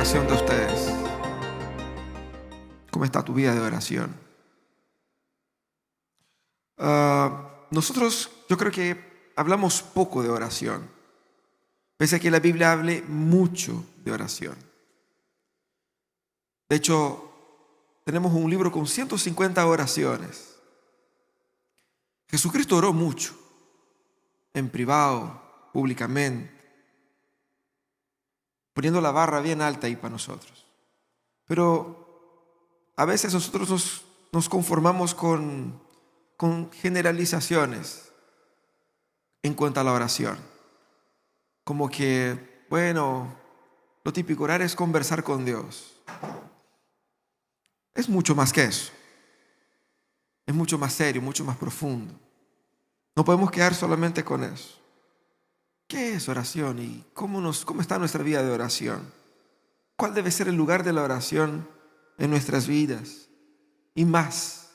oración de ustedes. ¿Cómo está tu vida de oración? Nosotros, yo creo que hablamos poco de oración, pese a que la Biblia hable mucho de oración. De hecho, tenemos un libro con 150 oraciones. Jesucristo oró mucho, en privado, públicamente, poniendo la barra bien alta ahí para nosotros. Pero a veces nosotros nos conformamos con generalizaciones en cuanto a la oración. Como que, bueno, lo típico, orar es conversar con Dios. Es mucho más que eso. Es mucho más serio, mucho más profundo. No podemos quedar solamente con eso. ¿Qué es oración y cómo está nuestra vida de oración? ¿Cuál debe ser el lugar de la oración en nuestras vidas? Y más,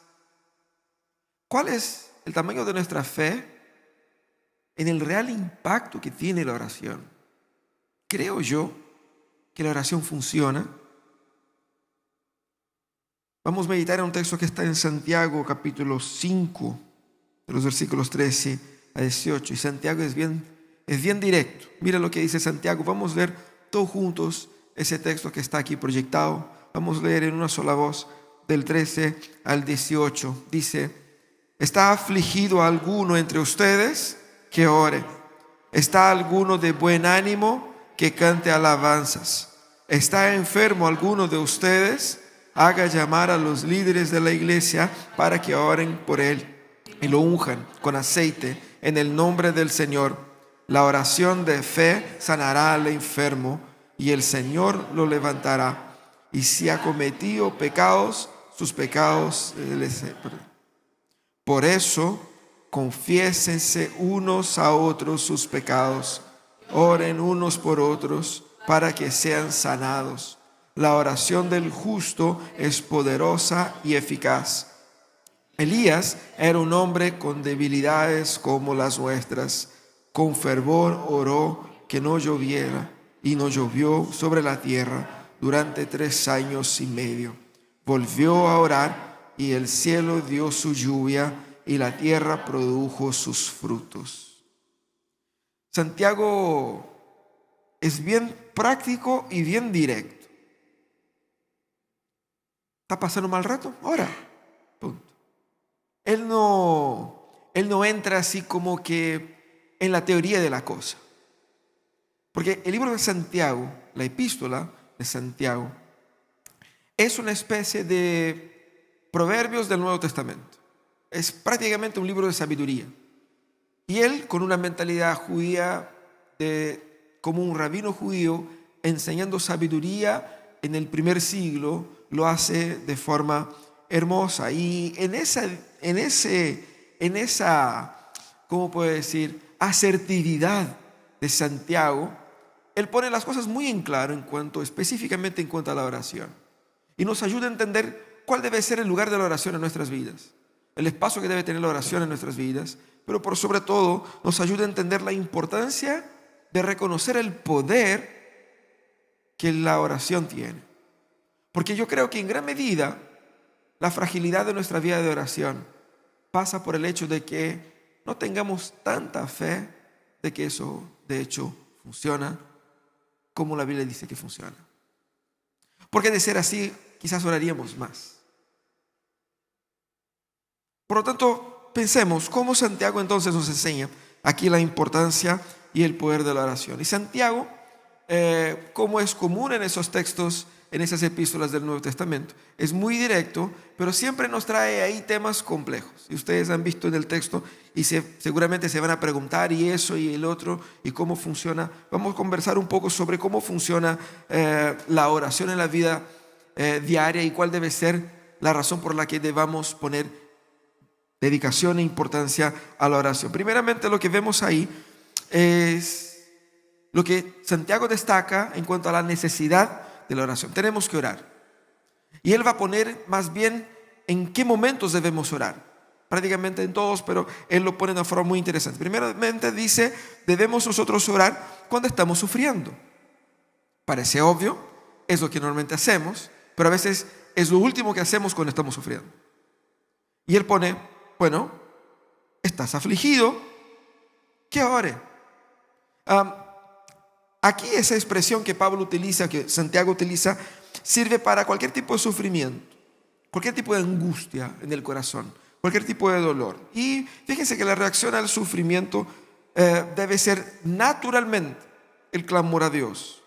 ¿cuál es el tamaño de nuestra fe en el real impacto que tiene la oración? Creo yo que la oración funciona. Vamos a meditar en un texto que está en Santiago, capítulo 5, de los versículos 13 a 18. Y Santiago es bien directo. Mira lo que dice Santiago. Vamos a leer todos juntos ese texto que está aquí proyectado. Vamos a leer en una sola voz del 13 al 18. Dice: ¿está afligido alguno entre ustedes? Que ore. ¿Está alguno de buen ánimo? Que cante alabanzas. ¿Está enfermo alguno de ustedes? Haga llamar a los líderes de la iglesia para que oren por él y lo unjan con aceite en el nombre del Señor. La oración de fe sanará al enfermo y el Señor lo levantará. Y si ha cometido pecados, sus pecados por eso, confiésense unos a otros sus pecados. Oren unos por otros para que sean sanados. La oración del justo es poderosa y eficaz. Elías era un hombre con debilidades como las nuestras. Con fervor oró que no lloviera, y no llovió sobre la tierra durante 3 años y medio. Volvió a orar, y el cielo dio su lluvia, y la tierra produjo sus frutos. Santiago es bien práctico y bien directo. ¿Está pasando un mal rato? Ora. Punto. Él no entra así como que en la teoría de la cosa. Porque el libro de Santiago, la epístola de Santiago, es una especie de proverbios del Nuevo Testamento. Es prácticamente un libro de sabiduría. Y él, con una mentalidad judía, como un rabino judío, enseñando sabiduría en el primer siglo, lo hace de forma hermosa. Y en esa, ¿cómo puedo decir?, asertividad de Santiago, él pone las cosas muy en claro específicamente en cuanto a la oración. Y nos ayuda a entender cuál debe ser el lugar de la oración en nuestras vidas, el espacio que debe tener la oración en nuestras vidas, pero por sobre todo nos ayuda a entender la importancia de reconocer el poder que la oración tiene. Porque yo creo que en gran medida la fragilidad de nuestra vida de oración pasa por el hecho de que no tengamos tanta fe de que eso de hecho funciona como la Biblia dice que funciona. Porque de ser así, quizás oraríamos más. Por lo tanto, pensemos cómo Santiago entonces nos enseña aquí la importancia y el poder de la oración. Y Santiago, como es común en esos textos, en esas epístolas del Nuevo Testamento, es muy directo, pero siempre nos trae ahí temas complejos. Y ustedes han visto en el texto y seguramente se van a preguntar, y eso y el otro, y cómo funciona. Vamos a conversar un poco sobre cómo funciona la oración en la vida diaria y cuál debe ser la razón por la que debamos poner dedicación e importancia a la oración. Primeramente, lo que vemos ahí es lo que Santiago destaca en cuanto a la necesidad de la oración. Tenemos que orar. Y él va a poner más bien en qué momentos debemos orar. Prácticamente en todos, pero él lo pone de una forma muy interesante. Primeramente dice, debemos nosotros orar cuando estamos sufriendo. Parece obvio, es lo que normalmente hacemos, pero a veces es lo último que hacemos cuando estamos sufriendo. Y él pone, bueno, estás afligido, que ore. Aquí esa expresión que Pablo utiliza, que Santiago utiliza, sirve para cualquier tipo de sufrimiento, cualquier tipo de angustia en el corazón, cualquier tipo de dolor. Y fíjense que la reacción al sufrimiento debe ser naturalmente el clamor a Dios,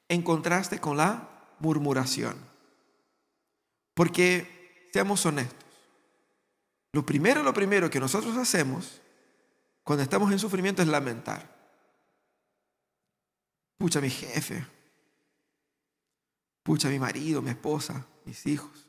en contraste con la murmuración. Porque, seamos honestos, lo primero que nosotros hacemos cuando estamos en sufrimiento es lamentar. Pucha, mi jefe, pucha, mi marido, mi esposa, mis hijos.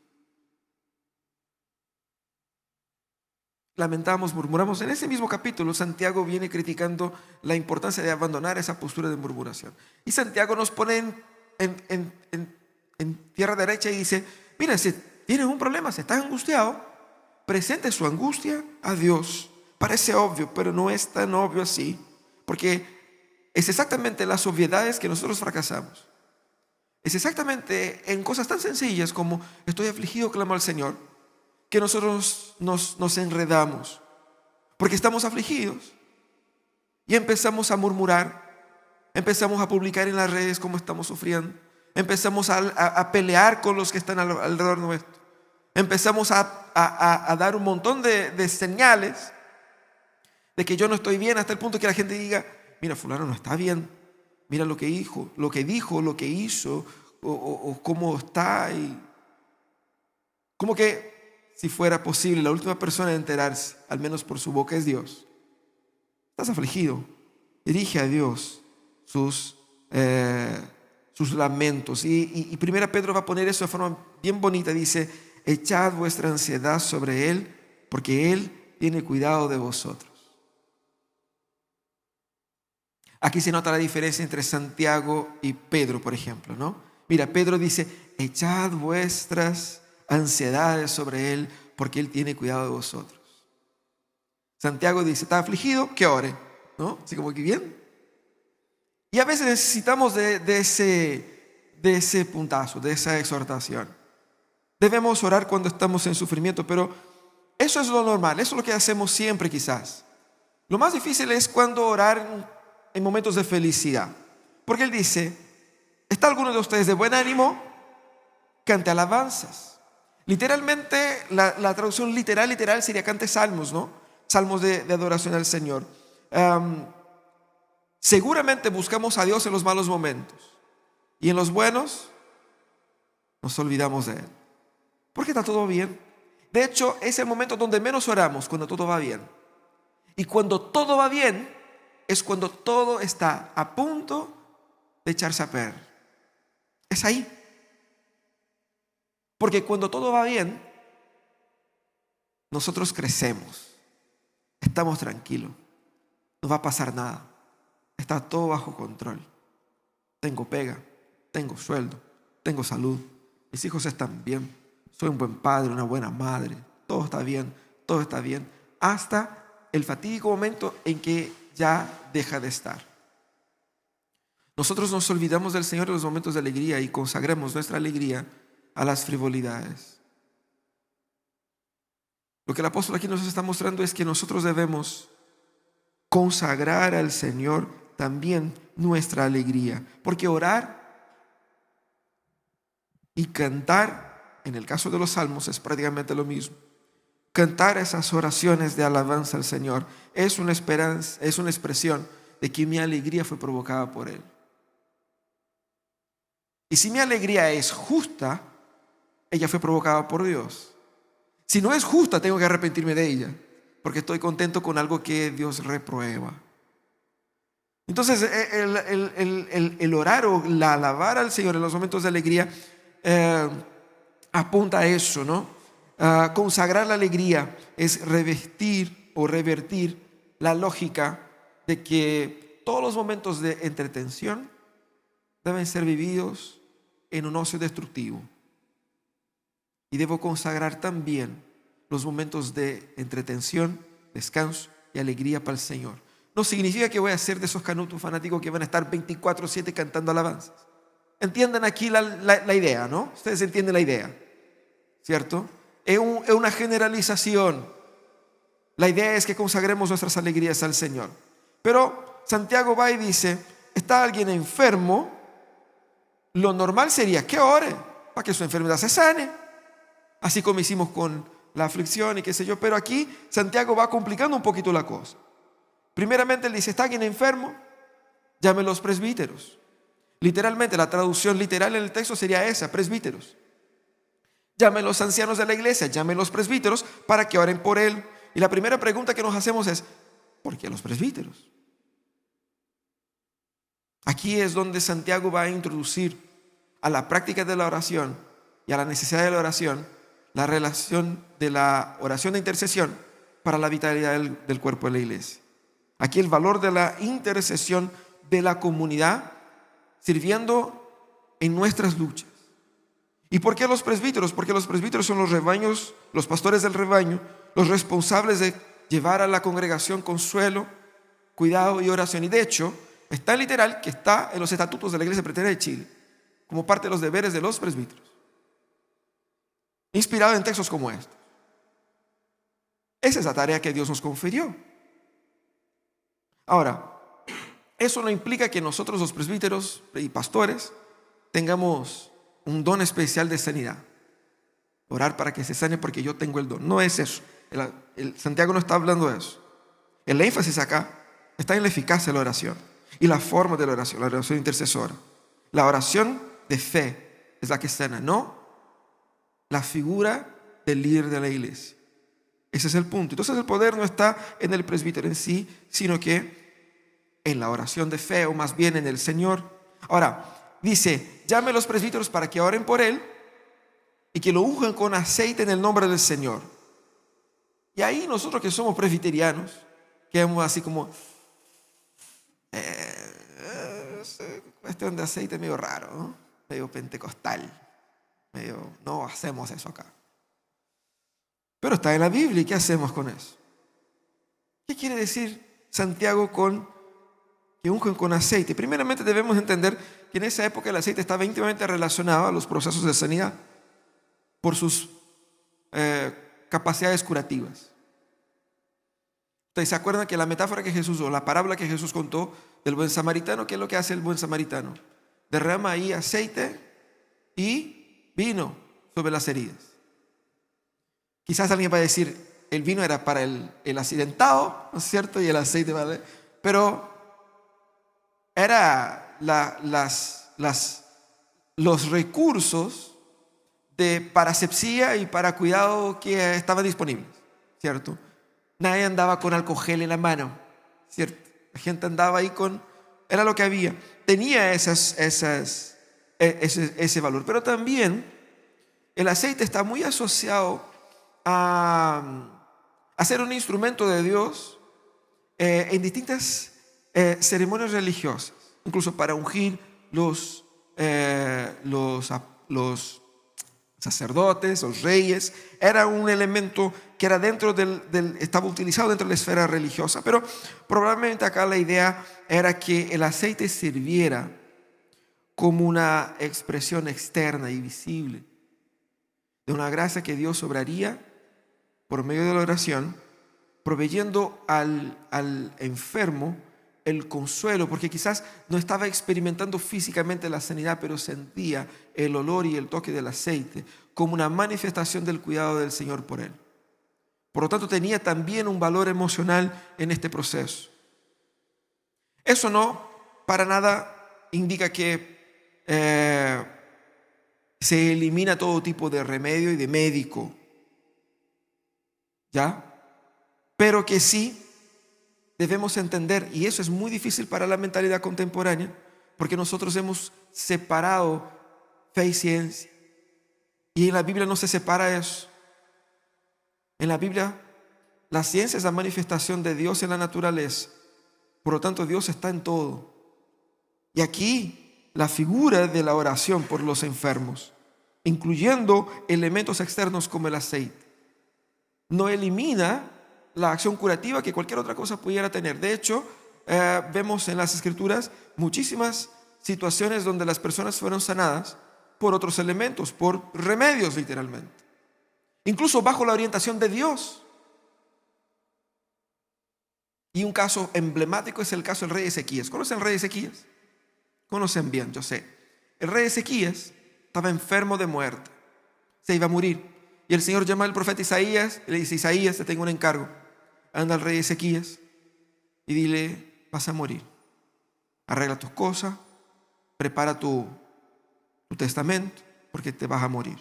Lamentamos, murmuramos. En ese mismo capítulo, Santiago viene criticando la importancia de abandonar esa postura de murmuración. Y Santiago nos pone en tierra derecha y dice, mira, si tienes un problema, si estás angustiado, presente su angustia a Dios. Parece obvio, pero no es tan obvio así, porque es exactamente las obviedades que nosotros fracasamos. Es exactamente en cosas tan sencillas como estoy afligido, clamo al Señor, que nosotros nos enredamos, porque estamos afligidos y empezamos a murmurar, empezamos a publicar en las redes cómo estamos sufriendo, empezamos a pelear con los que están alrededor nuestro, empezamos a dar un montón de señales de que yo no estoy bien, hasta el punto que la gente diga, mira, fulano no está bien, mira lo que dijo, lo que hizo, o cómo está. Y como que si fuera posible, la última persona en enterarse, al menos por su boca, es Dios. Estás afligido, dirige a Dios sus lamentos. Y Primera Pedro va a poner eso de forma bien bonita. Dice, echad vuestra ansiedad sobre Él, porque Él tiene cuidado de vosotros. Aquí se nota la diferencia entre Santiago y Pedro, por ejemplo, ¿no? Mira, Pedro dice, echad vuestras ansiedades sobre Él, porque Él tiene cuidado de vosotros. Santiago dice, ¿está afligido? Que ore, ¿no? Así como que bien. Y a veces necesitamos de ese puntazo, de esa exhortación. Debemos orar cuando estamos en sufrimiento, pero eso es lo normal, eso es lo que hacemos siempre quizás. Lo más difícil es cuando orar en momentos de felicidad. Porque él dice, ¿está alguno de ustedes de buen ánimo? Cante alabanzas. Literalmente, la traducción literal sería cante salmos, ¿no? Salmos de adoración al Señor. Seguramente buscamos a Dios en los malos momentos. Y en los buenos, nos olvidamos de Él. Porque está todo bien. De hecho, es el momento donde menos oramos, cuando todo va bien. Y cuando todo va bien, es cuando todo está a punto de echarse a perder. Es ahí. Porque cuando todo va bien, nosotros crecemos, estamos tranquilos, no va a pasar nada, está todo bajo control. Tengo pega, tengo sueldo, tengo salud, mis hijos están bien, soy un buen padre, una buena madre, todo está bien, hasta el fatídico momento en que ya deja de estar. Nosotros nos olvidamos del Señor en los momentos de alegría y consagramos nuestra alegría a las frivolidades. Lo que el apóstol aquí nos está mostrando es que nosotros debemos consagrar al Señor también nuestra alegría, porque orar y cantar, en el caso de los salmos, es prácticamente lo mismo. Cantar esas oraciones de alabanza al Señor es una esperanza, es una expresión de que mi alegría fue provocada por Él. Y si mi alegría es justa, ella fue provocada por Dios. Si no es justa, tengo que arrepentirme de ella, porque estoy contento con algo que Dios reprueba. Entonces, el orar o la alabar al Señor en los momentos de alegría apunta a eso, ¿no? Consagrar la alegría es revestir o revertir la lógica de que todos los momentos de entretención deben ser vividos en un ocio destructivo. Y debo consagrar también los momentos de entretención, descanso y alegría para el Señor. No significa que voy a ser de esos canutos fanáticos que van a estar 24/7 cantando alabanzas. Entiendan aquí la idea, ¿no? Ustedes entienden la idea, ¿cierto? Es una generalización. La idea es que consagremos nuestras alegrías al Señor. Pero Santiago va y dice, está alguien enfermo, lo normal sería que ore para que su enfermedad se sane, así como hicimos con la aflicción y qué sé yo. Pero aquí Santiago va complicando un poquito la cosa. Primeramente él dice, está alguien enfermo, llame a los presbíteros. Literalmente, la traducción literal en el texto sería esa, presbíteros. Llame a los ancianos de la iglesia, llame a los presbíteros para que oren por él. Y la primera pregunta que nos hacemos es, ¿por qué los presbíteros? Aquí es donde Santiago va a introducir a la práctica de la oración y a la necesidad de la oración, la relación de la oración de intercesión para la vitalidad del cuerpo de la iglesia. Aquí el valor de la intercesión de la comunidad sirviendo en nuestras luchas. ¿Y por qué los presbíteros? Porque los presbíteros son los rebaños, los pastores del rebaño, los responsables de llevar a la congregación consuelo, cuidado y oración. Y de hecho, es tan literal que está en los estatutos de la Iglesia Presbiteriana de Chile, como parte de los deberes de los presbíteros, inspirado en textos como estos. Esa es la tarea que Dios nos confirió. Ahora, eso no implica que nosotros los presbíteros y pastores tengamos un don especial de sanidad. Orar para que se sane porque yo tengo el don. No es eso. Santiago no está hablando de eso. El énfasis acá está en la eficacia de la oración y la forma de la oración intercesora. La oración de fe es la que sana, no la figura del líder de la iglesia. Ese es el punto. Entonces el poder no está en el presbítero en sí, sino que en la oración de fe, o más bien en el Señor. Ahora, dice, llame a los presbíteros para que oren por él y que lo unjan con aceite en el nombre del Señor. Y ahí nosotros que somos presbiterianos, quedamos así como, cuestión de aceite medio raro, ¿no? Medio pentecostal, medio, no hacemos eso acá. Pero está en la Biblia, ¿y qué hacemos con eso? ¿Qué quiere decir Santiago con que ungen con aceite? Primeramente debemos entender que en esa época el aceite estaba íntimamente relacionado a los procesos de sanidad por sus capacidades curativas. Ustedes se acuerdan que la metáfora que Jesús, o la parábola que Jesús contó del buen samaritano, ¿qué es lo que hace el buen samaritano? Derrama ahí aceite y vino sobre las heridas. Quizás alguien va a decir, el vino era para el accidentado, ¿no es cierto? Y el aceite, ¿vale? Pero era los recursos de parasepsia y para cuidado que estaban disponibles, ¿cierto? Nadie andaba con alcohol gel en la mano, ¿cierto? La gente andaba ahí era lo que había. Tenía ese valor. Pero también el aceite está muy asociado a ser un instrumento de Dios en distintas ceremonias religiosas, incluso para ungir los sacerdotes, los reyes. Era un elemento que era estaba utilizado dentro de la esfera religiosa, pero probablemente acá la idea era que el aceite sirviera como una expresión externa y visible de una gracia que Dios obraría por medio de la oración, proveyendo al enfermo el consuelo, porque quizás no estaba experimentando físicamente la sanidad, pero sentía el olor y el toque del aceite como una manifestación del cuidado del Señor por él. Por lo tanto, tenía también un valor emocional en este proceso. Eso no para nada indica que se elimina todo tipo de remedio y de médico, ¿ya? Pero que sí debemos entender, y eso es muy difícil para la mentalidad contemporánea, porque nosotros hemos separado fe y ciencia. Y en la Biblia no se separa eso. En la Biblia, la ciencia es la manifestación de Dios en la naturaleza. Por lo tanto, Dios está en todo. Y aquí, la figura de la oración por los enfermos, incluyendo elementos externos como el aceite, no elimina la acción curativa que cualquier otra cosa pudiera tener. De hecho, vemos en las Escrituras muchísimas situaciones donde las personas fueron sanadas por otros elementos, por remedios literalmente. Incluso bajo la orientación de Dios. Y un caso emblemático es el caso del rey Ezequías. ¿Conocen al rey Ezequías? Conocen bien, yo sé. El rey Ezequías estaba enfermo de muerte. Se iba a morir. Y el Señor llama al profeta Isaías y le dice: Isaías, te tengo un encargo. Anda al rey Ezequías y dile: vas a morir. Arregla tus cosas, prepara tu testamento, porque te vas a morir.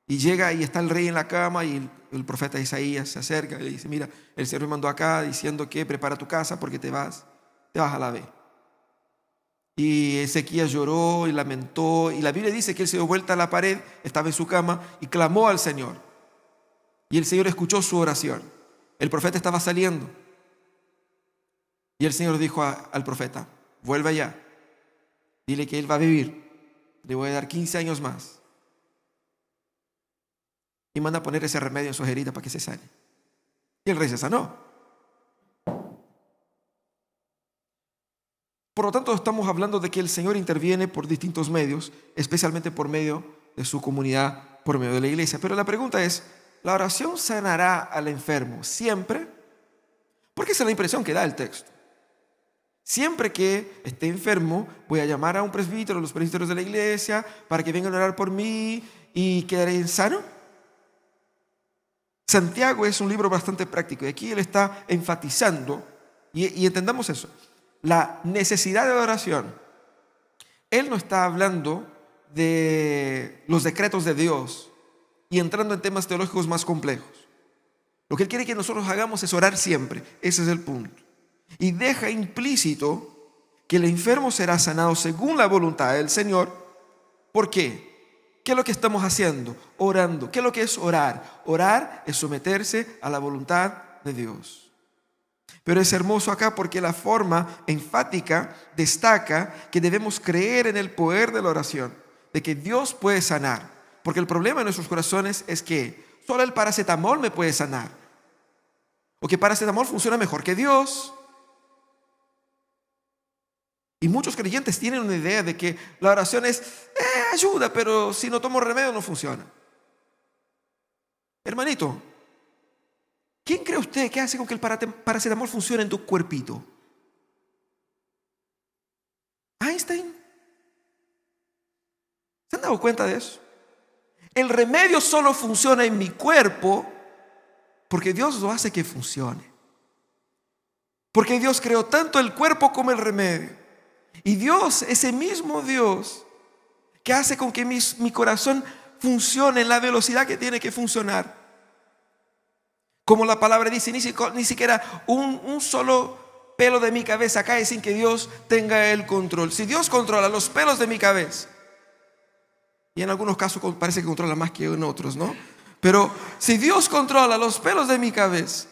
Y llega y está el rey en la cama y el profeta Isaías se acerca y le dice: mira, el Señor me mandó acá diciendo que prepara tu casa porque te vas a la vez. Y Ezequías lloró y lamentó, y la Biblia dice que él se dio vuelta a la pared, estaba en su cama y clamó al Señor. Y el Señor escuchó su oración. El profeta estaba saliendo y el Señor dijo al profeta: vuelve allá, dile que él va a vivir, le voy a dar 15 años más. Y manda a poner ese remedio en sus heridas para que se sane. Y el rey se sanó. Por lo tanto, estamos hablando de que el Señor interviene por distintos medios, especialmente por medio de su comunidad, por medio de la iglesia. Pero la pregunta es: ¿la oración sanará al enfermo siempre? Porque esa es la impresión que da el texto. Siempre que esté enfermo, voy a llamar a un presbítero, a los presbíteros de la iglesia, para que vengan a orar por mí y quedaré sano. Santiago es un libro bastante práctico y aquí él está enfatizando, y entendamos eso, la necesidad de oración. Él no está hablando de los decretos de Dios y entrando en temas teológicos más complejos. Lo que él quiere que nosotros hagamos es orar siempre. Ese es el punto. Y deja implícito que el enfermo será sanado según la voluntad del Señor. ¿Por qué? ¿Qué es lo que estamos haciendo? Orando. ¿Qué es lo que es orar? Orar es someterse a la voluntad de Dios. Pero es hermoso acá porque la forma enfática destaca que debemos creer en el poder de la oración, de que Dios puede sanar. Porque el problema en nuestros corazones es que solo el paracetamol me puede sanar, o que paracetamol funciona mejor que Dios. Y muchos creyentes tienen una idea de que la oración es ayuda, pero si no tomo remedio no funciona. Hermanito, ¿quién cree usted que hace con que el paracetamol funcione en tu cuerpito? ¿Einstein? ¿Se han dado cuenta de eso? El remedio solo funciona en mi cuerpo porque Dios lo hace que funcione. Porque Dios creó tanto el cuerpo como el remedio. Y Dios, ese mismo Dios que hace con que mi corazón funcione en la velocidad que tiene que funcionar. Como la palabra dice, ni siquiera un solo pelo de mi cabeza cae sin que Dios tenga el control. Si Dios controla los pelos de mi cabeza, y en algunos casos parece que controla más que en otros, ¿no? Pero si Dios controla los pelos de mi cabeza,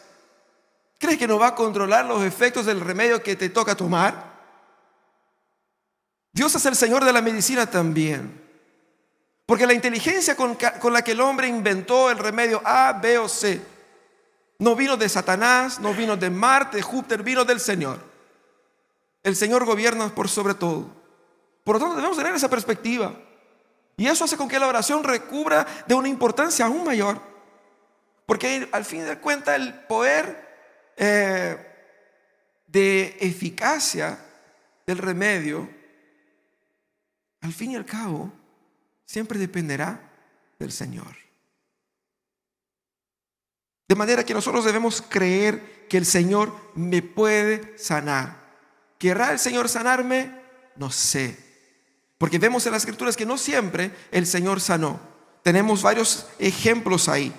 ¿crees que no va a controlar los efectos del remedio que te toca tomar? Dios es el Señor de la medicina también. Porque la inteligencia con la que el hombre inventó el remedio A, B o C no vino de Satanás, no vino de Marte, de Júpiter, vino del Señor. El Señor gobierna por sobre todo. Por lo tanto, debemos tener esa perspectiva. Y eso hace con que la oración recubra de una importancia aún mayor. Porque al fin de cuentas el poder de eficacia del remedio, al fin y al cabo, siempre dependerá del Señor. De manera que nosotros debemos creer que el Señor me puede sanar. ¿Querrá el Señor sanarme? No sé. Porque vemos en las Escrituras que no siempre el Señor sanó. Tenemos varios ejemplos ahí.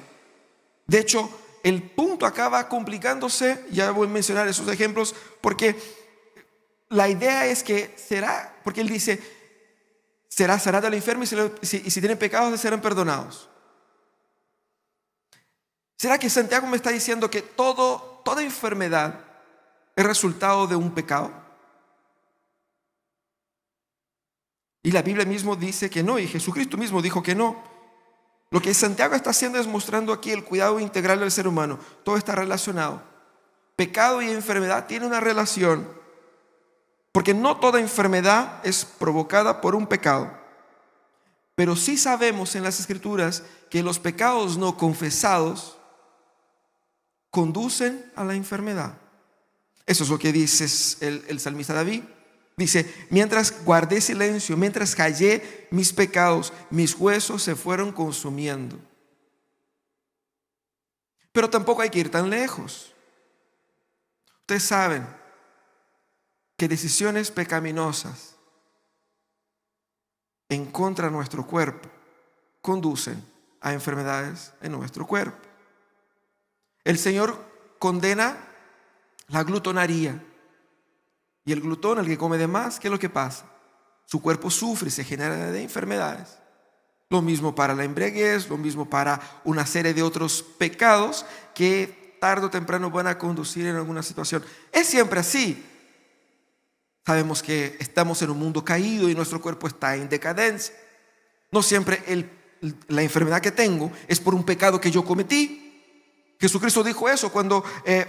De hecho, el punto acaba complicándose. Ya voy a mencionar esos ejemplos porque la idea es que será, porque él dice, será sanado el enfermo y si tienen pecados serán perdonados. ¿Será que Santiago me está diciendo que toda enfermedad es resultado de un pecado? Y la Biblia mismo dice que no, y Jesucristo mismo dijo que no. Lo que Santiago está haciendo es mostrando aquí el cuidado integral del ser humano. Todo está relacionado. Pecado y enfermedad tienen una relación. Porque no toda enfermedad es provocada por un pecado. Pero sí sabemos en las Escrituras que los pecados no confesados conducen a la enfermedad. Eso es lo que dice el salmista David. Dice: mientras guardé silencio, mientras callé mis pecados, mis huesos se fueron consumiendo. Pero tampoco hay que ir tan lejos. Ustedes saben que decisiones pecaminosas en contra de nuestro cuerpo conducen a enfermedades en nuestro cuerpo. El Señor condena la glutonaría. Y el glutón, el que come de más, ¿qué es lo que pasa? Su cuerpo sufre y se genera de enfermedades. Lo mismo para la embriaguez, lo mismo para una serie de otros pecados que tarde o temprano van a conducir en alguna situación. Es siempre así. Sabemos que estamos en un mundo caído y nuestro cuerpo está en decadencia. No siempre la enfermedad que tengo es por un pecado que yo cometí. Jesucristo dijo eso cuando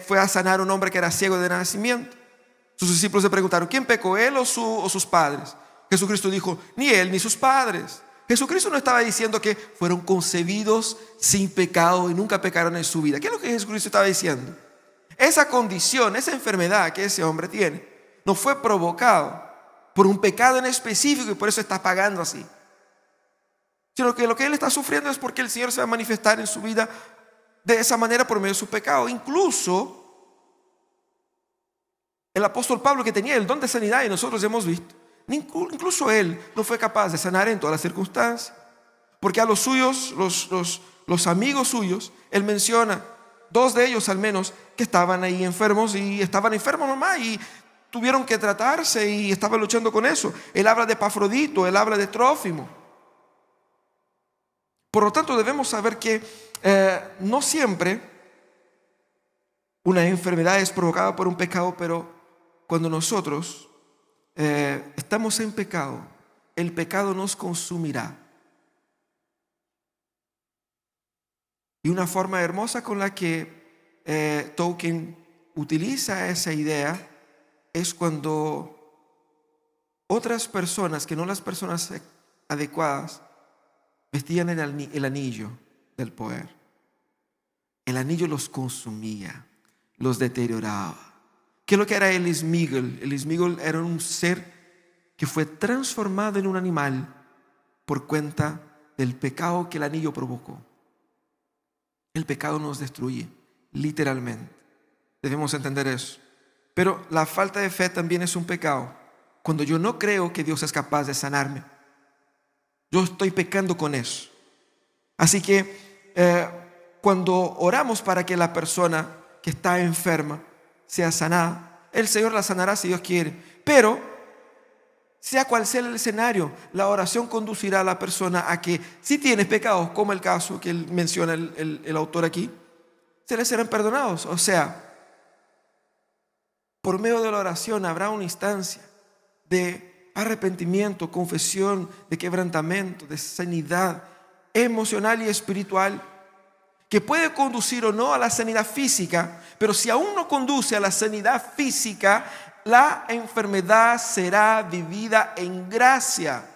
fue a sanar a un hombre que era ciego de nacimiento. Sus discípulos le preguntaron: ¿quién pecó, él o sus padres? Jesucristo dijo: ni él ni sus padres. Jesucristo no estaba diciendo que fueron concebidos sin pecado y nunca pecaron en su vida. ¿Qué es lo que Jesucristo estaba diciendo? Esa condición, esa enfermedad que ese hombre tiene, no fue provocado por un pecado en específico y por eso está pagando así. Sino que lo que él está sufriendo es porque el Señor se va a manifestar en su vida de esa manera por medio de su pecado. Incluso el apóstol Pablo, que tenía el don de sanidad, y nosotros hemos visto, incluso él no fue capaz de sanar en todas las circunstancias. Porque a los suyos, los amigos suyos, él menciona, 2 de ellos al menos, que estaban ahí enfermos y estaban enfermos nomás y tuvieron que tratarse y estaban luchando con eso. Él habla de Epafrodito, él habla de Trófimo. Por lo tanto, debemos saber que no siempre una enfermedad es provocada por un pecado, pero cuando nosotros estamos en pecado, el pecado nos consumirá. Y una forma hermosa con la que Tolkien utiliza esa idea es cuando otras personas, que no las personas adecuadas, vestían el anillo del poder. El anillo los consumía, los deterioraba. ¿Qué es lo que era el Sméagol? El Sméagol era un ser que fue transformado en un animal por cuenta del pecado que el anillo provocó. El pecado nos destruye, literalmente. Debemos entender eso. Pero la falta de fe también es un pecado. Cuando yo no creo que Dios es capaz de sanarme, yo estoy pecando con eso. Así que cuando oramos para que la persona que está enferma sea sanada, el Señor la sanará si Dios quiere. Pero sea cual sea el escenario, la oración conducirá a la persona a que, si tienes pecados, como el caso que menciona el autor aquí, se les serán perdonados. O sea, por medio de la oración habrá una instancia de arrepentimiento, confesión, de quebrantamiento, de sanidad emocional y espiritual, que puede conducir o no a la sanidad física. Pero si aún no conduce a la sanidad física, la enfermedad será vivida en gracia.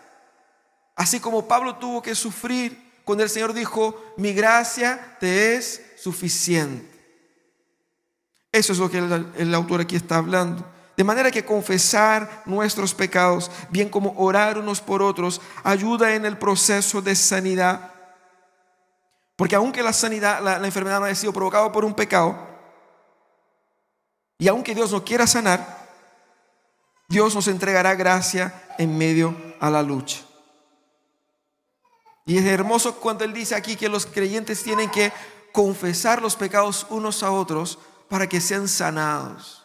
Así como Pablo tuvo que sufrir cuando el Señor dijo: mi gracia te es suficiente. Eso es lo que el autor aquí está hablando. De manera que confesar nuestros pecados, bien como orar unos por otros, ayuda en el proceso de sanidad. Porque aunque la enfermedad no haya sido provocada por un pecado, y aunque Dios no quiera sanar, Dios nos entregará gracia en medio a la lucha. Y es hermoso cuando Él dice aquí que los creyentes tienen que confesar los pecados unos a otros para que sean sanados.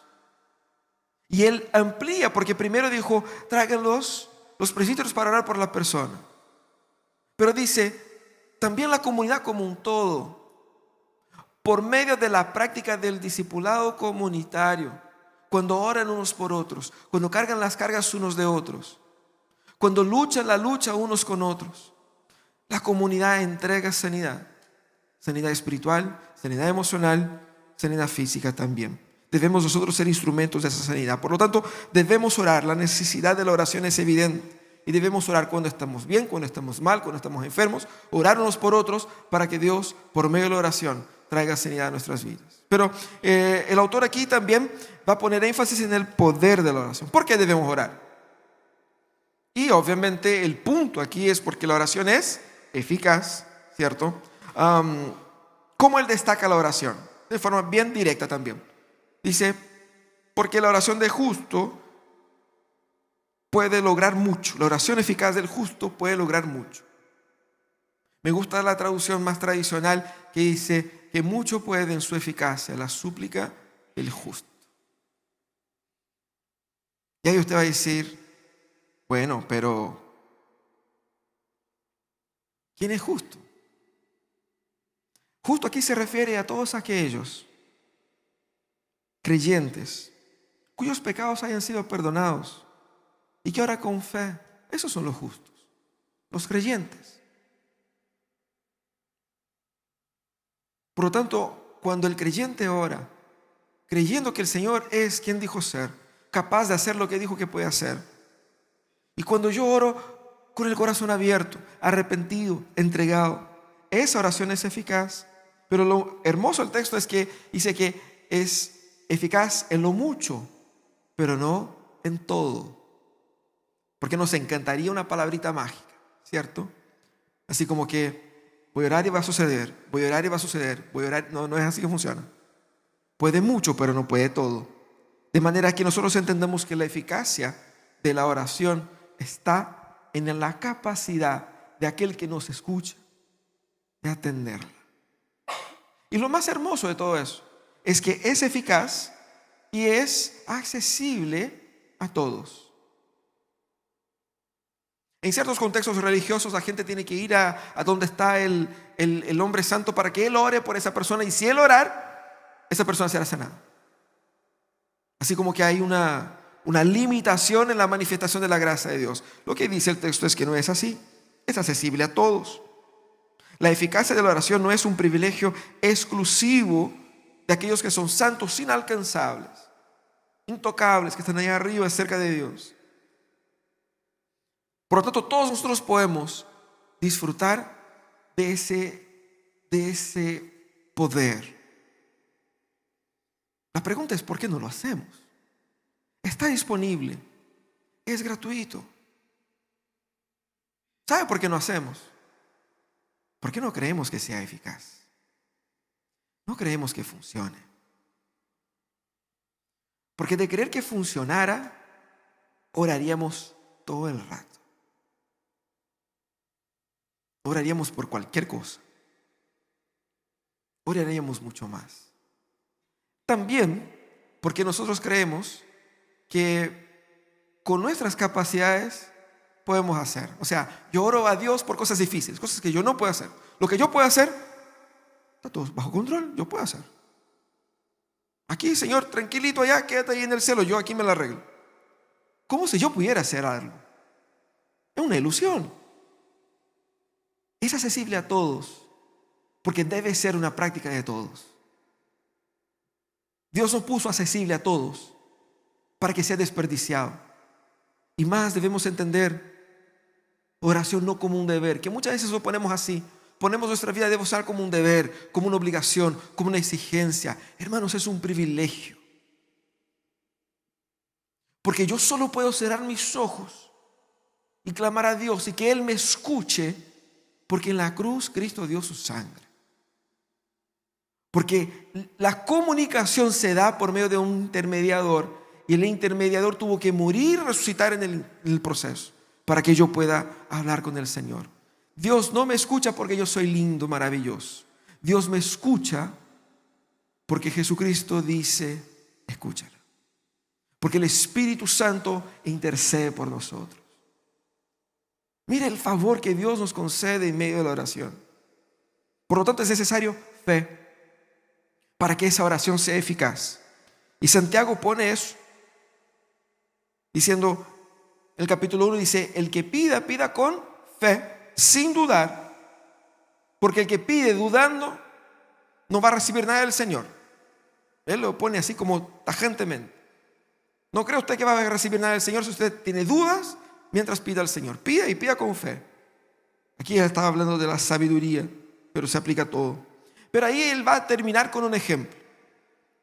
Y Él amplía, porque primero dijo: traigan los presbíteros para orar por la persona. Pero dice: también la comunidad como un todo, por medio de la práctica del discipulado comunitario, cuando oran unos por otros, cuando cargan las cargas unos de otros, cuando luchan la lucha unos con otros, la comunidad entrega sanidad espiritual, sanidad emocional, sanidad física también. debemos nosotros ser instrumentos de esa sanidad. Por lo tanto, debemos orar. La necesidad de la oración es evidente. Y debemos orar cuando estamos bien, cuando estamos mal, cuando estamos enfermos. Orar unos por otros para que Dios, por medio de la oración, traiga sanidad a nuestras vidas. Pero el autor aquí también va a poner énfasis en el poder de la oración. ¿Por qué debemos orar? Y obviamente el punto aquí es porque la oración es eficaz, ¿cierto? ¿Cómo él destaca la oración? De forma bien directa también. Dice, porque la oración del justo puede lograr mucho. La oración eficaz del justo puede lograr mucho. Me gusta la traducción más tradicional que dice que mucho puede en su eficacia la súplica del justo. Y ahí usted va a decir, bueno, pero ¿quién es justo? Justo aquí se refiere a todos aquellos creyentes cuyos pecados hayan sido perdonados y que ahora con fe, esos son los justos, los creyentes. Por lo tanto, cuando el creyente ora, creyendo que el Señor es quien dijo ser, capaz de hacer lo que dijo que puede hacer, y cuando yo oro con el corazón abierto, arrepentido, entregado, esa oración es eficaz. Pero lo hermoso del texto es que dice que es eficaz en lo mucho, pero no en todo. Porque nos encantaría una palabrita mágica, ¿cierto? Así como que voy a orar y va a suceder, voy a orar y va a suceder, voy a orar. No, no es así que funciona. Puede mucho, pero no puede todo. De manera que nosotros entendemos que la eficacia de la oración está en la capacidad de aquel que nos escucha de atenderla. Y lo más hermoso de todo eso es que es eficaz y es accesible a todos. En ciertos contextos religiosos la gente tiene que ir a donde está el hombre santo para que él ore por esa persona, y si él orar, esa persona será sanada. Así como que hay una limitación en la manifestación de la gracia de Dios. Lo que dice el texto es que no es así, es accesible a todos. La eficacia de la oración no es un privilegio exclusivo de aquellos que son santos, inalcanzables, intocables, que están allá arriba cerca de Dios. Por lo tanto, todos nosotros podemos disfrutar de ese poder. La pregunta es, ¿por qué no lo hacemos? Está disponible, es gratuito. ¿Sabe por qué no hacemos? ¿Por qué no creemos que sea eficaz? No creemos que funcione. Porque de creer que funcionara, oraríamos todo el rato. Oraríamos por cualquier cosa. Oraríamos mucho más. También porque nosotros creemos que con nuestras capacidades podemos hacer. O sea, yo oro a Dios por cosas difíciles, cosas que yo no puedo hacer. Lo que yo puedo hacer, está todo bajo control, yo puedo hacer. Aquí, Señor, tranquilito allá, quédate ahí en el cielo, yo aquí me la arreglo. Como si yo pudiera hacer algo. Es una ilusión. Es accesible a todos, porque debe ser una práctica de todos. Dios nos puso accesible a todos para que sea desperdiciado. Y más debemos entender oración no como un deber, que muchas veces lo ponemos así. Ponemos nuestra vida de devoción como un deber, como una obligación, como una exigencia. Hermanos, es un privilegio. Porque yo solo puedo cerrar mis ojos y clamar a Dios y que Él me escuche, porque en la cruz Cristo dio su sangre. Porque la comunicación se da por medio de un intermediador, y el intermediador tuvo que morir y resucitar en el proceso para que yo pueda hablar con el Señor. Dios no me escucha porque yo soy lindo, maravilloso. Dios me escucha porque Jesucristo dice, escúchala. Porque el Espíritu Santo intercede por nosotros. Mire el favor que Dios nos concede en medio de la oración. Por lo tanto, es necesario fe para que esa oración sea eficaz. Y Santiago pone eso, diciendo, en el capítulo 1 dice, el que pida, pida con fe, sin dudar, porque el que pide dudando no va a recibir nada del Señor. Él lo pone así como tajantemente. No cree usted que va a recibir nada del Señor si usted tiene dudas mientras pida al Señor. Pida y pida con fe. Aquí él estaba hablando de la sabiduría, pero se aplica a todo. Pero ahí él va a terminar con un ejemplo.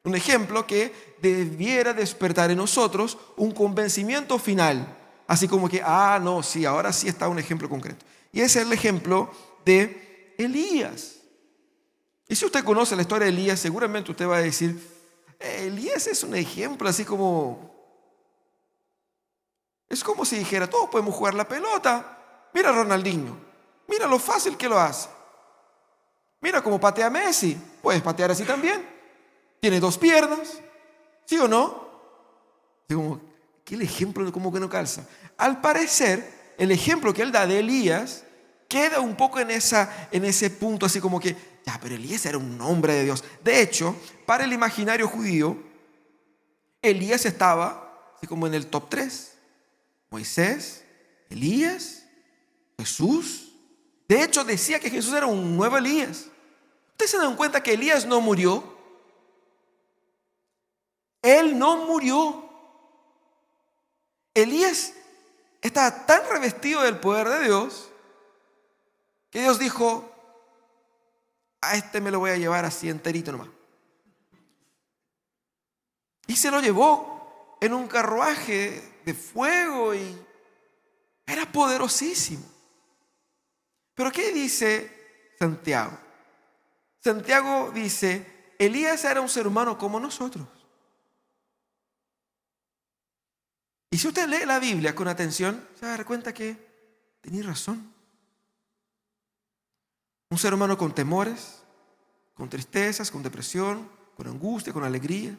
Un ejemplo que debiera despertar en nosotros un convencimiento final. Así como que, no, sí, ahora sí está un ejemplo concreto. Y ese es el ejemplo de Elías. Y si usted conoce la historia de Elías, seguramente usted va a decir, Elías es un ejemplo así como... Es como si dijera, todos podemos jugar la pelota. Mira a Ronaldinho, mira lo fácil que lo hace. Mira cómo patea Messi, puedes patear así también. Tiene 2 piernas, ¿sí o no? Es como, ¿qué el ejemplo como que no calza? Al parecer, el ejemplo que él da de Elías queda un poco en ese punto, así como que, ya, pero Elías era un hombre de Dios. De hecho, para el imaginario judío, Elías estaba así como en el top 3. Moisés, Elías, Jesús. De hecho, decía que Jesús era un nuevo Elías. ¿Ustedes se dan cuenta que Elías no murió? Él no murió. Elías estaba tan revestido del poder de Dios que Dios dijo, a este me lo voy a llevar así enterito nomás. Y se lo llevó en un carruaje de fuego y era poderosísimo. Pero ¿qué dice Santiago? Santiago dice, Elías era un ser humano como nosotros. Y si usted lee la Biblia con atención, se va a dar cuenta que tenía razón. Un ser humano con temores, con tristezas, con depresión, con angustia, con alegría.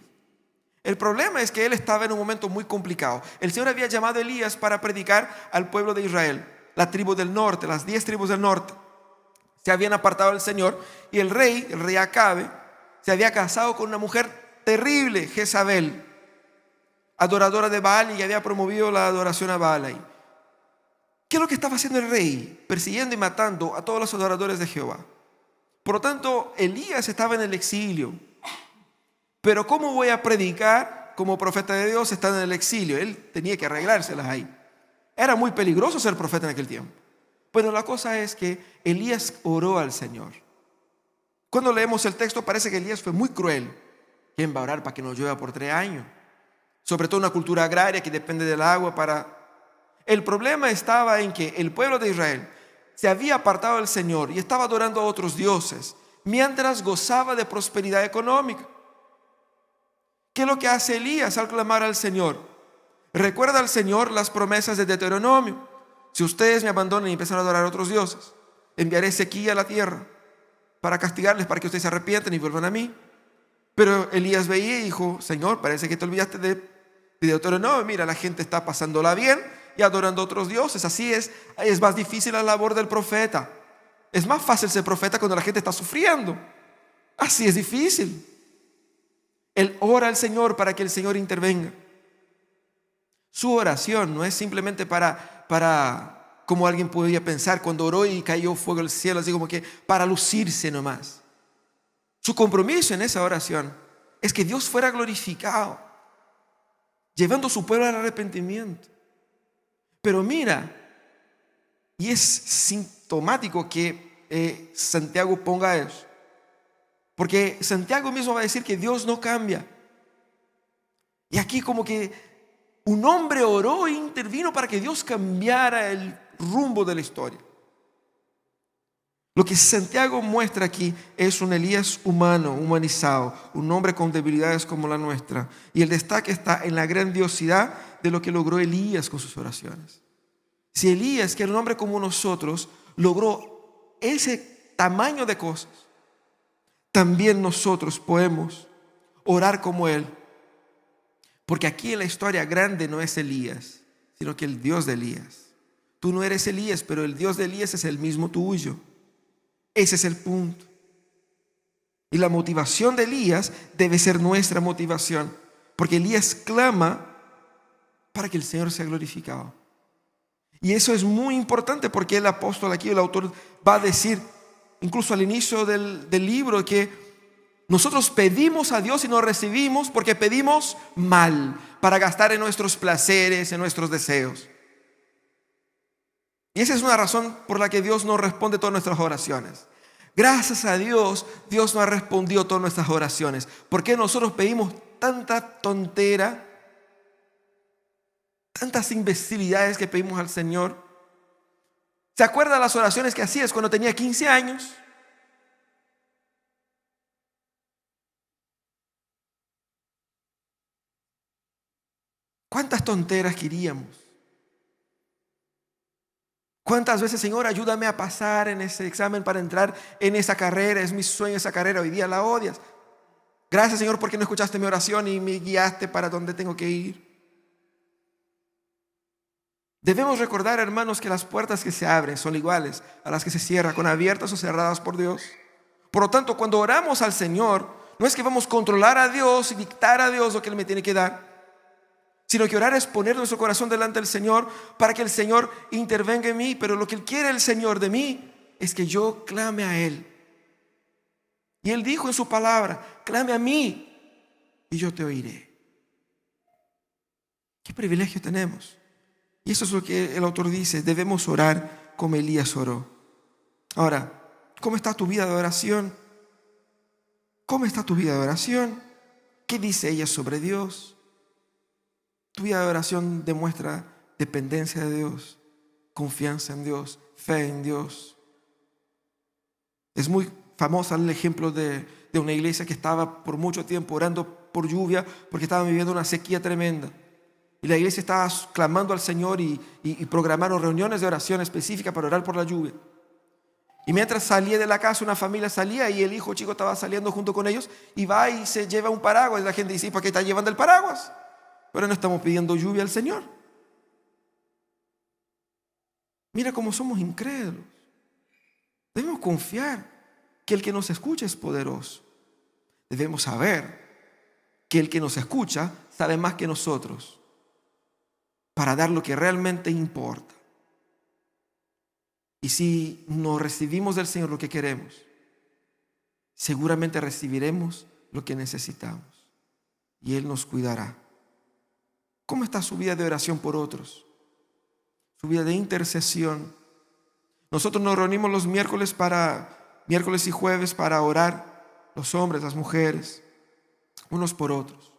El problema es que él estaba en un momento muy complicado. El Señor había llamado a Elías para predicar al pueblo de Israel, la tribu del norte, las 10 tribus del norte. Se habían apartado del Señor y el rey Acabe, se había casado con una mujer terrible, Jezabel, adoradora de Baal, y había promovido la adoración a Baal ahí. ¿Qué es lo que estaba haciendo el rey? Persiguiendo y matando a todos los adoradores de Jehová. Por lo tanto, Elías estaba en el exilio. Pero ¿cómo voy a predicar como profeta de Dios estando en el exilio? Él tenía que arreglárselas ahí. Era muy peligroso ser profeta en aquel tiempo. Bueno, la cosa es que Elías oró al Señor. Cuando leemos el texto parece que Elías fue muy cruel. ¿Quién va a orar para que no llueva por 3 años? Sobre todo una cultura agraria que depende del agua para... El problema estaba en que el pueblo de Israel se había apartado del Señor y estaba adorando a otros dioses mientras gozaba de prosperidad económica. ¿Qué es lo que hace Elías al clamar al Señor? Recuerda al Señor las promesas de Deuteronomio. Si ustedes me abandonan y empiezan a adorar a otros dioses, enviaré sequía a la tierra para castigarles, para que ustedes se arrepientan y vuelvan a mí. Pero Elías veía y dijo, Señor, parece que te olvidaste de Deuteronomio. Mira, la gente está pasándola bien y adorando a otros dioses. Así es más difícil la labor del profeta. Es más fácil ser profeta cuando la gente está sufriendo. Así es difícil. Él ora al Señor para que el Señor intervenga. Su oración no es simplemente para como alguien podría pensar cuando oró y cayó fuego del cielo, así como que para lucirse nomás. Su compromiso en esa oración es que Dios fuera glorificado, llevando a su pueblo al arrepentimiento. Pero mira, y es sintomático que Santiago ponga eso, porque Santiago mismo va a decir que Dios no cambia. Y aquí como que un hombre oró e intervino para que Dios cambiara el rumbo de la historia. Lo que Santiago muestra aquí es un Elías humano, humanizado, un hombre con debilidades como la nuestra. Y el destaque está en la grandiosidad de lo que logró Elías con sus oraciones. Si Elías, que era un hombre como nosotros, logró ese tamaño de cosas, también nosotros podemos orar como él. Porque aquí en la historia grande no es Elías, sino que el Dios de Elías. Tú no eres Elías, pero el Dios de Elías es el mismo tuyo. Ese es el punto. Y la motivación de Elías debe ser nuestra motivación, porque Elías clama para que el Señor sea glorificado. Y eso es muy importante porque el apóstol aquí, el autor, va a decir, incluso al inicio del libro, que Nosotros pedimos a Dios y no recibimos porque pedimos mal, para gastar en nuestros placeres, en nuestros deseos. Y esa es una razón por la que Dios no responde todas nuestras oraciones. Gracias a Dios, Dios no ha respondido todas nuestras oraciones. Porque nosotros pedimos tanta tontera, tantas imbecilidades que pedimos al Señor. ¿Se acuerdan las oraciones que hacías cuando tenía 15 años? ¿Cuántas tonteras queríamos? ¿Cuántas veces, Señor, ayúdame a pasar en ese examen para entrar en esa carrera? Es mi sueño esa carrera, hoy día la odias. Gracias, Señor, porque no escuchaste mi oración y me guiaste para donde tengo que ir. Debemos recordar, hermanos, que las puertas que se abren son iguales a las que se cierran, con abiertas o cerradas por Dios. Por lo tanto, cuando oramos al Señor, no es que vamos a controlar a Dios y dictar a Dios lo que Él me tiene que dar, sino que orar es poner nuestro corazón delante del Señor para que el Señor intervenga en mí. Pero lo que quiere el Señor de mí es que yo clame a Él. Y Él dijo en su palabra: clame a mí y yo te oiré. ¿Qué privilegio tenemos? Y eso es lo que el autor dice: debemos orar como Elías oró. Ahora, ¿cómo está tu vida de oración? ¿Cómo está tu vida de oración? ¿Qué dice ella sobre Dios? Tu vida de oración demuestra dependencia de Dios, confianza en Dios, fe en Dios. Es muy famosa el ejemplo de una iglesia que estaba por mucho tiempo orando por lluvia porque estaban viviendo una sequía tremenda. Y la iglesia estaba clamando al Señor y programaron reuniones de oración específicas para orar por la lluvia. Y mientras salía de la casa, una familia salía y el hijo chico estaba saliendo junto con ellos y va y se lleva un paraguas. Y la gente dice: ¿para qué está llevando el paraguas? Pero no estamos pidiendo lluvia al Señor. Mira cómo somos incrédulos. Debemos confiar que el que nos escucha es poderoso. Debemos saber que el que nos escucha sabe más que nosotros para dar lo que realmente importa. Y si no recibimos del Señor lo que queremos, seguramente recibiremos lo que necesitamos y Él nos cuidará. ¿Cómo está su vida de oración por otros? Su vida de intercesión. Nosotros nos reunimos los miércoles y jueves para orar, los hombres, las mujeres, unos por otros.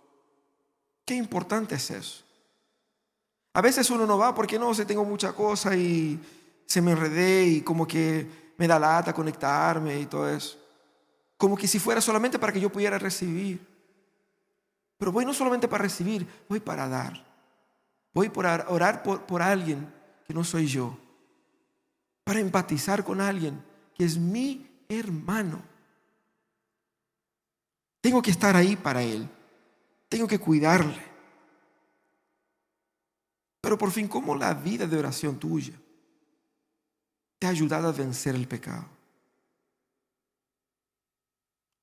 Qué importante es eso. A veces uno no va porque no sé, tengo mucha cosa y se me enredé y como que me da lata conectarme y todo eso. Como que si fuera solamente para que yo pudiera recibir. Pero voy no solamente para recibir, voy para dar. Voy para orar por alguien que no soy yo. Para empatizar con alguien que es mi hermano. Tengo que estar ahí para él. Tengo que cuidarle. Pero por fin, ¿cómo la vida de oración tuya te ha ayudado a vencer el pecado?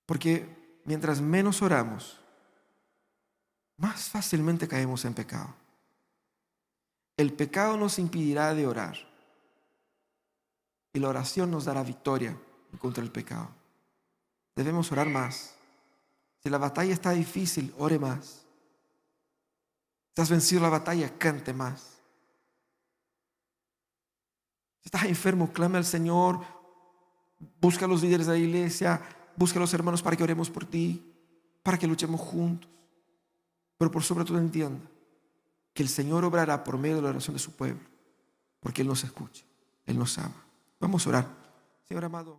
Porque mientras menos oramos, más fácilmente caemos en pecado. El pecado nos impedirá de orar y la oración nos dará victoria contra el pecado. Debemos orar más. Si la batalla está difícil, ore más. Si has vencido la batalla, cante más. Si estás enfermo, clame al Señor. Busca a los líderes de la iglesia. Busca a los hermanos para que oremos por ti, para que luchemos juntos. Pero por sobre todo entienda que el Señor obrará por medio de la oración de su pueblo, porque Él nos escucha, Él nos ama. Vamos a orar. Señor amado.